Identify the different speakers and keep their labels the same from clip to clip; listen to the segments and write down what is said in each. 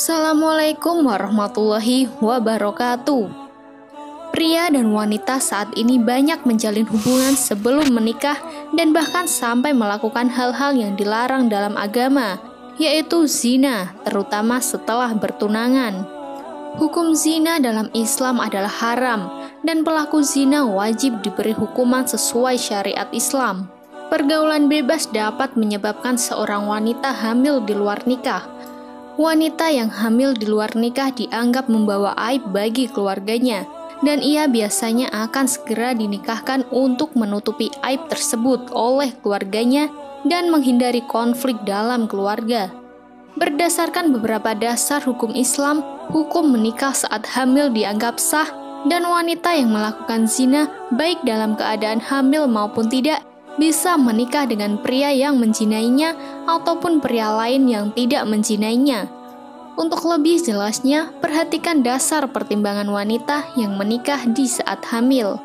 Speaker 1: Assalamualaikum warahmatullahi wabarakatuh. Pria dan wanita saat ini banyak menjalin hubungan sebelum menikah dan bahkan sampai melakukan hal-hal yang dilarang dalam agama, yaitu zina, terutama setelah bertunangan. Hukum zina dalam Islam adalah haram dan pelaku zina wajib diberi hukuman sesuai syariat Islam. Pergaulan bebas dapat menyebabkan seorang wanita hamil di luar nikah. Wanita yang hamil di luar nikah dianggap membawa aib bagi keluarganya, dan ia biasanya akan segera dinikahkan untuk menutupi aib tersebut oleh keluarganya dan menghindari konflik dalam keluarga. Berdasarkan beberapa dasar hukum Islam, hukum menikah saat hamil dianggap sah, dan wanita yang melakukan zina, baik dalam keadaan hamil maupun tidak, bisa menikah dengan pria yang menzinainya ataupun pria lain yang tidak menzinainya. Untuk lebih jelasnya, perhatikan dasar pertimbangan wanita yang menikah di saat hamil.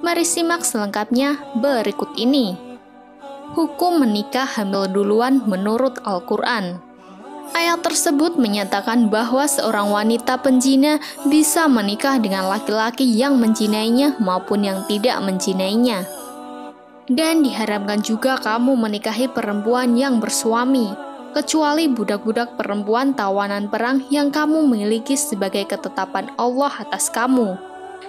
Speaker 1: Mari simak selengkapnya berikut ini. Hukum menikah hamil duluan menurut Al-Quran. Ayat tersebut menyatakan bahwa seorang wanita penzina bisa menikah dengan laki-laki yang menzinainya maupun yang tidak menzinainya. Dan diharamkan juga kamu menikahi perempuan yang bersuami, kecuali budak-budak perempuan tawanan perang yang kamu miliki sebagai ketetapan Allah atas kamu.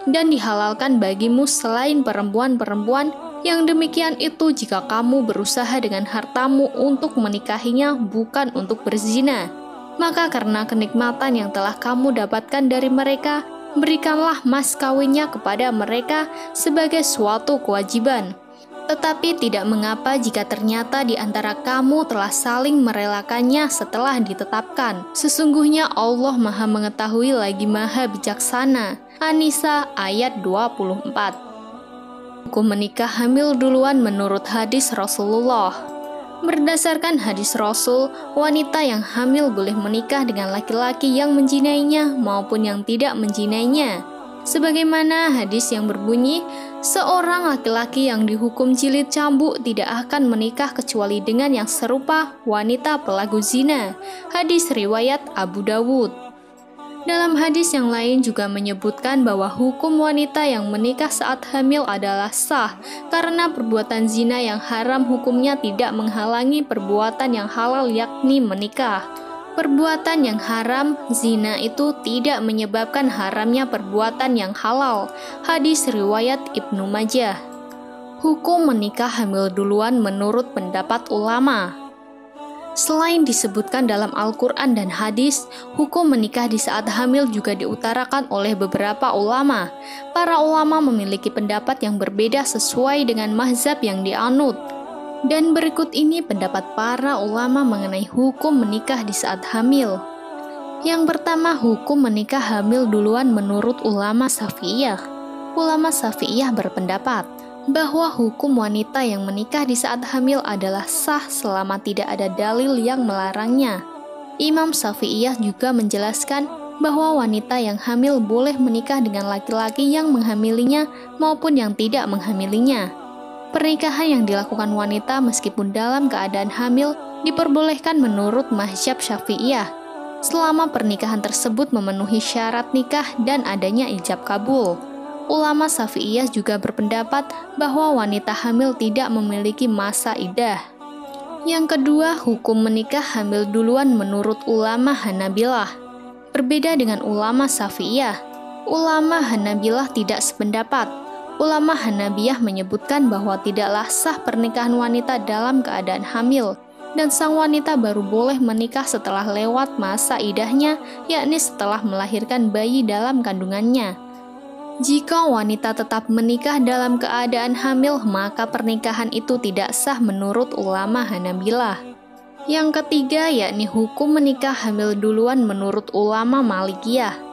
Speaker 1: Dan dihalalkan bagimu selain perempuan-perempuan yang demikian itu jika kamu berusaha dengan hartamu untuk menikahinya bukan untuk berzina. Maka karena kenikmatan yang telah kamu dapatkan dari mereka, berikanlah mas kawinnya kepada mereka sebagai suatu kewajiban. Tetapi tidak mengapa jika ternyata di antara kamu telah saling merelakannya setelah ditetapkan. Sesungguhnya Allah Maha Mengetahui lagi Maha Bijaksana. An-Nisa ayat 24. Hukum menikah hamil duluan menurut hadis Rasulullah. Berdasarkan hadis Rasul, wanita yang hamil boleh menikah dengan laki-laki yang menzinainya maupun yang tidak menzinainya. Sebagaimana hadis yang berbunyi, seorang laki-laki yang dihukum jilid cambuk tidak akan menikah kecuali dengan yang serupa wanita pelaku zina. Hadis riwayat Abu Dawud. Dalam hadis yang lain juga menyebutkan bahwa hukum wanita yang menikah saat hamil adalah sah, karena perbuatan zina yang haram hukumnya tidak menghalangi perbuatan yang halal yakni menikah. Perbuatan yang haram, zina itu tidak menyebabkan haramnya perbuatan yang halal. Hadis riwayat Ibnu Majah. Hukum menikah hamil duluan menurut pendapat ulama. Selain disebutkan dalam Al-Quran dan hadis, hukum menikah di saat hamil juga diutarakan oleh beberapa ulama. Para ulama memiliki pendapat yang berbeda sesuai dengan mazhab yang dianut. Dan berikut ini pendapat para ulama mengenai hukum menikah di saat hamil. Yang pertama, hukum menikah hamil duluan menurut ulama Syafi'iyah. Ulama Syafi'iyah berpendapat bahwa hukum wanita yang menikah di saat hamil adalah sah selama tidak ada dalil yang melarangnya. Imam Syafi'iyah juga menjelaskan bahwa wanita yang hamil boleh menikah dengan laki-laki yang menghamilinya maupun yang tidak menghamilinya. Pernikahan yang dilakukan wanita meskipun dalam keadaan hamil diperbolehkan menurut mazhab Syafi'iyah, selama pernikahan tersebut memenuhi syarat nikah dan adanya ijab kabul. Ulama Syafi'iyah juga berpendapat bahwa wanita hamil tidak memiliki masa iddah. Yang kedua, hukum menikah hamil duluan menurut ulama Hanabilah. Berbeda dengan ulama Syafi'iyah, ulama Hanabilah tidak sependapat. Ulama Hanabiyah menyebutkan bahwa tidaklah sah pernikahan wanita dalam keadaan hamil, dan sang wanita baru boleh menikah setelah lewat masa iddahnya, yakni setelah melahirkan bayi dalam kandungannya. Jika wanita tetap menikah dalam keadaan hamil, maka pernikahan itu tidak sah menurut ulama Hanabilah. Yang ketiga, yakni hukum menikah hamil duluan menurut ulama Malikiyah.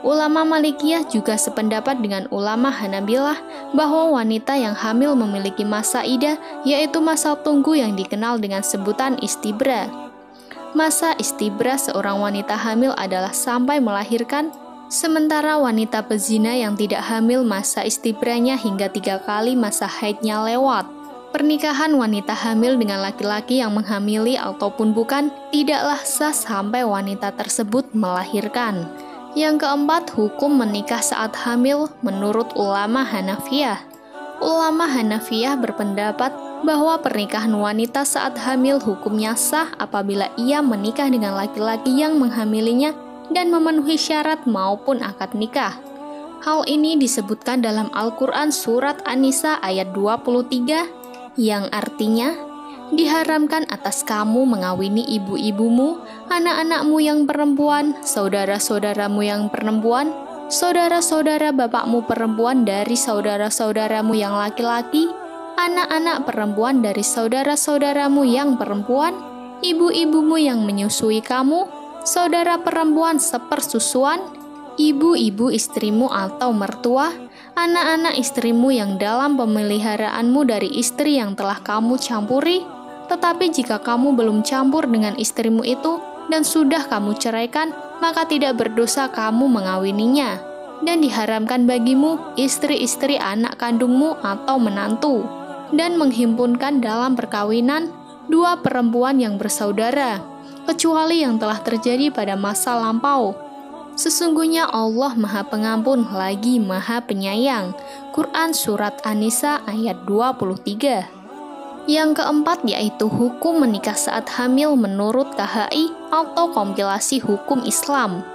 Speaker 1: Ulama Malikiyah juga sependapat dengan ulama Hanabilah bahwa wanita yang hamil memiliki masa iddah, yaitu masa tunggu yang dikenal dengan sebutan istibra. Masa istibra seorang wanita hamil adalah sampai melahirkan, sementara wanita pezina yang tidak hamil masa istibranya hingga 3 kali masa haidnya lewat. Pernikahan wanita hamil dengan laki-laki yang menghamili ataupun bukan tidaklah sah sampai wanita tersebut melahirkan. Yang keempat, hukum menikah saat hamil menurut ulama Hanafiyah. Ulama Hanafiyah berpendapat bahwa pernikahan wanita saat hamil hukumnya sah apabila ia menikah dengan laki-laki yang menghamilinya dan memenuhi syarat maupun akad nikah. Hal ini disebutkan dalam Al-Quran Surat An-Nisa ayat 23 yang artinya, diharamkan atas kamu mengawini ibu-ibumu, anak-anakmu yang perempuan, saudara-saudaramu yang perempuan, saudara-saudara bapakmu perempuan dari saudara-saudaramu yang laki-laki, anak-anak perempuan dari saudara-saudaramu yang perempuan, ibu-ibumu yang menyusui kamu, saudara perempuan sepersusuan, ibu-ibu istrimu atau mertua, anak-anak istrimu yang dalam pemeliharaanmu dari istri yang telah kamu campuri. Tetapi jika kamu belum campur dengan istrimu itu dan sudah kamu ceraikan, maka tidak berdosa kamu mengawininya. Dan diharamkan bagimu istri-istri anak kandungmu atau menantu, dan menghimpunkan dalam perkawinan dua perempuan yang bersaudara, kecuali yang telah terjadi pada masa lampau. Sesungguhnya Allah Maha Pengampun lagi Maha Penyayang. Quran Surat An-Nisa ayat 23. Yang keempat yaitu hukum menikah saat hamil menurut KHI atau kompilasi hukum Islam.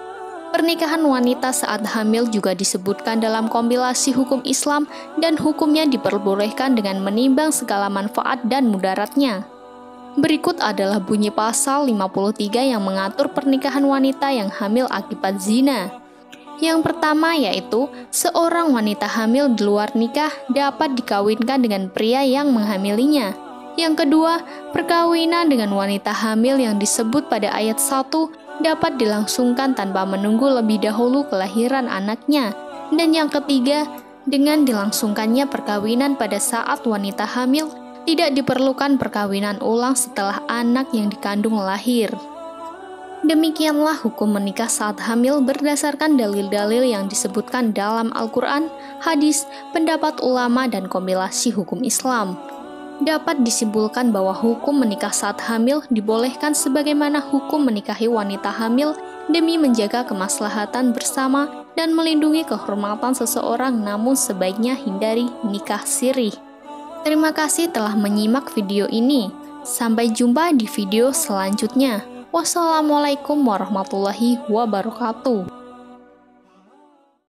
Speaker 1: Pernikahan wanita saat hamil juga disebutkan dalam kompilasi hukum Islam dan hukumnya diperbolehkan dengan menimbang segala manfaat dan mudaratnya. Berikut adalah bunyi pasal 53 yang mengatur pernikahan wanita yang hamil akibat zina. Yang pertama yaitu, seorang wanita hamil di luar nikah dapat dikawinkan dengan pria yang menghamilinya. Yang kedua, perkawinan dengan wanita hamil yang disebut pada ayat 1 dapat dilangsungkan tanpa menunggu lebih dahulu kelahiran anaknya. Dan yang ketiga, dengan dilangsungkannya perkawinan pada saat wanita hamil, tidak diperlukan perkawinan ulang setelah anak yang dikandung lahir. Demikianlah hukum menikah saat hamil berdasarkan dalil-dalil yang disebutkan dalam Al-Quran, hadis, pendapat ulama, dan kompilasi hukum Islam. Dapat disimpulkan bahwa hukum menikah saat hamil dibolehkan sebagaimana hukum menikahi wanita hamil demi menjaga kemaslahatan bersama dan melindungi kehormatan seseorang, namun sebaiknya hindari nikah sirih. Terima kasih telah menyimak video ini. Sampai jumpa di video selanjutnya. Wassalamualaikum warahmatullahi wabarakatuh.